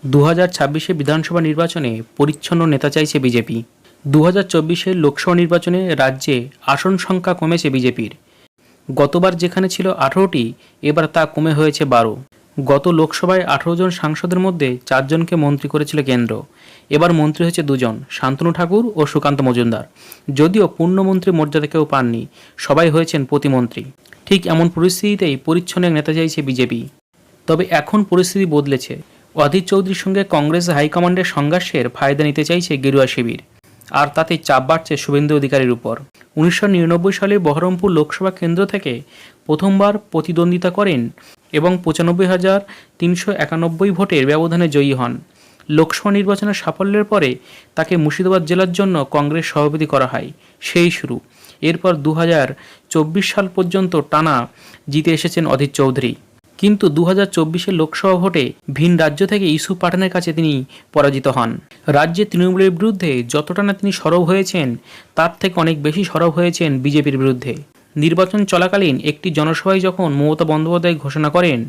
2026 বিধানসভা নির্বাচনে পরিচ্ছন্ন নেতা চাইছে বিজেপি। 2024 লোকসভা নির্বাচনে রাজ্যে আসন সংখ্যা কমেছে বিজেপির। গতবার যেখানে ছিল 18টি, এবার তা কমে হয়েছে 12। গত লোকসভায় 18 জন সাংসদের মধ্যে 4 জনকে মন্ত্রী করেছিল কেন্দ্র। এবার মন্ত্রী হয়েছে 2 জন, শান্তনু ঠাকুর ও সুকান্ত মজুমদার। যদিও পূর্ণমন্ত্রী মর্যাদা কেউ পাননি, সবাই হয়েছেন প্রতিমন্ত্রী। ঠিক এমন পরিস্থিতিতেই পরিচ্ছন্ন এক নেতা চাইছে বিজেপি। তবে এখন পরিস্থিতি বদলেছে। অধীর চৌধুরীর সঙ্গে কংগ্রেস হাইকমান্ডের সংঘর্ষের ফায়দা নিতে চাইছে গেরুয়া শিবির, আর তাতে চাপ বাড়ছে শুভেন্দু অধিকারীর উপর। 1999 সালে বহরমপুর লোকসভা কেন্দ্র থেকে প্রথমবার প্রতিদ্বন্দ্বিতা করেন এবং 95,391 ভোটের ব্যবধানে জয়ী হন। লোকসভা নির্বাচনের সাফল্যের পরে তাকে মুর্শিদাবাদ জেলার জন্য কংগ্রেস সভাপতি করা হয়। সেই শুরু। এরপর 2024 সাল পর্যন্ত টানা জিতে এসেছেন অধীর চৌধুরী। কিন্তু 2024 লোকসভা ভোটে ভিন রাজ্য থেকে ইউসুফ পাঠানের কাছে তিনি পরাজিত হন। রাজ্যে তৃণমূলের বিরুদ্ধে যতটা না তিনি সরব হয়েছেন, তার থেকে অনেক বেশি সরব হয়েছেন বিজেপির বিরুদ্ধে। নির্বাচন চলাকালীন একটি জনসভায় যখন মমতা বন্দ্যোপাধ্যায় ঘোষণা করেন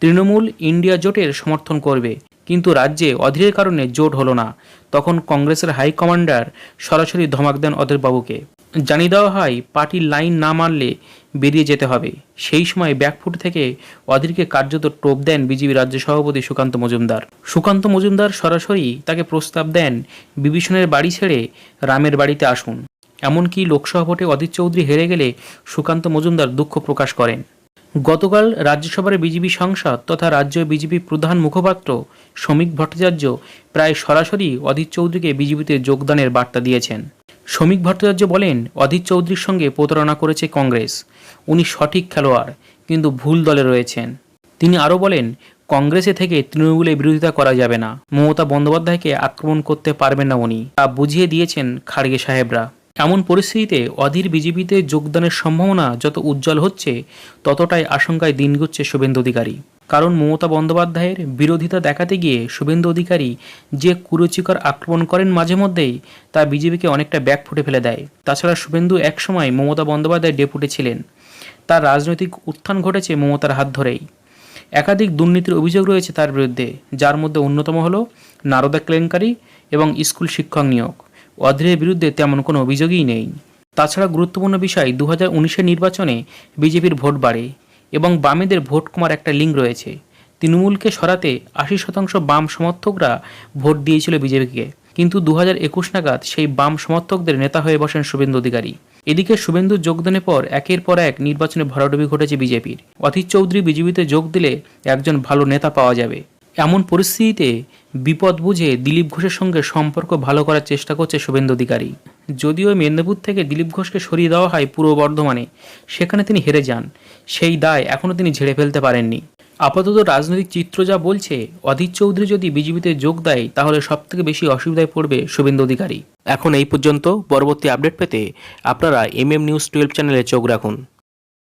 তৃণমূল ইন্ডিয়া জোটের সমর্থন করবে, কিন্তু রাজ্যে অধীরের কারণে জোট হলো না, তখন কংগ্রেসের হাইকমান্ডার সরাসরি ধমক দেন অধীরবাবুকে। জানিয়ে দেওয়া হয় পার্টির লাইন না মানলে বেরিয়ে যেতে হবে। সেই সময় ব্যাকফুট থেকে অধীরকে কার্যত টোপ দেন বিজেপি রাজ্য সভাপতি সুকান্ত মজুমদার। সুকান্ত মজুমদার সরাসরি তাকে প্রস্তাব দেন বিভীষণের বাড়ি ছেড়ে রামের বাড়িতে আসুন। এমনকি লোকসভা ভোটে অধীর চৌধুরী হেরে গেলে সুকান্ত মজুমদার দুঃখ প্রকাশ করেন। গতকাল রাজ্যসভার বিজেপি সাংসদ তথা রাজ্য বিজেপি প্রধান মুখপাত্র শ্রমিক ভট্টাচার্য প্রায় সরাসরি অধীর চৌধুরীকে বিজেপিতে যোগদানের বার্তা দিয়েছেন। শ্রমিক ভট্টাচার্য বলেন, অধীর চৌধুরীর সঙ্গে প্রতারণা করেছে কংগ্রেস। উনি সঠিক খেলোয়াড়, কিন্তু ভুল দলে রয়েছেন। তিনি আরও বলেন, কংগ্রেসে থেকে তৃণমূলের বিরোধিতা করা যাবে না। মমতা বন্দ্যোপাধ্যায়কে আক্রমণ করতে পারবেন না উনি, তা বুঝিয়ে দিয়েছেন খাড়গে সাহেবরা। এমন পরিস্থিতিতে অধীর বিজেপিতে যোগদানের সম্ভাবনা যত উজ্জ্বল হচ্ছে, ততটাই আশঙ্কায় দিন গুচ্ছে শুভেন্দু অধিকারী। কারণ মমতা বন্দ্যোপাধ্যায়ের বিরোধিতা দেখাতে গিয়ে শুভেন্দু অধিকারী যে কুরুচিকর আক্রমণ করেন মাঝে মধ্যেই, তা বিজেপিকে অনেকটা ব্যাকফুটে ফেলে দেয়। তাছাড়া শুভেন্দু একসময় মমতা বন্দ্যোপাধ্যায় ডেপুটি ছিলেন। তার রাজনৈতিক উত্থান ঘটেছে মমতার হাত ধরেই। একাধিক দুর্নীতির অভিযোগ রয়েছে তার বিরুদ্ধে, যার মধ্যে অন্যতম হল নারদা কেলেঙ্কারি এবং স্কুল শিক্ষক নিয়োগ। অধীরের বিরুদ্ধে তেমন কোনো অভিযোগই নেই। তাছাড়া গুরুত্বপূর্ণ বিষয়, 2019 নির্বাচনে বিজেপির ভোট বাড়ে এবং বামেদের ভোট কমার একটা লিঙ্ক রয়েছে। তৃণমূলকে সরাতে 80% বাম সমর্থকরা ভোট দিয়েছিল বিজেপিকে, কিন্তু 2021 নাগাদ সেই বাম সমর্থকদের নেতা হয়ে বসেন শুভেন্দু অধিকারী। এদিকে শুভেন্দু যোগদানের পর একের পর এক নির্বাচনে ভরাডুবি ঘটেছে বিজেপির। অধীর চৌধুরী বিজেপিতে যোগ দিলে একজন ভালো নেতা পাওয়া যাবে। এমন পরিস্থিতিতে বিপদ বুঝে দিলীপ ঘোষের সঙ্গে সম্পর্ক ভালো করার চেষ্টা করছে শুভেন্দু অধিকারী। যদিও মেদিনীপুর থেকে দিলীপ ঘোষকে সরিয়ে দেওয়া হয় পূর্ব বর্ধমানে, সেখানে তিনি হেরে যান। সেই দায় এখনও তিনি ঝেড়ে ফেলতে পারেননি। আপাতত রাজনৈতিক চিত্র যা বলছে, অধীর চৌধুরী যদি বিজেপিতে যোগ দেয়, তাহলে সবথেকে বেশি অসুবিধায় পড়বে শুভেন্দু অধিকারী। এখন এই পর্যন্ত। পরবর্তী আপডেট পেতে আপনারা MM নিউজ 12 চ্যানেলে চোখ রাখুন।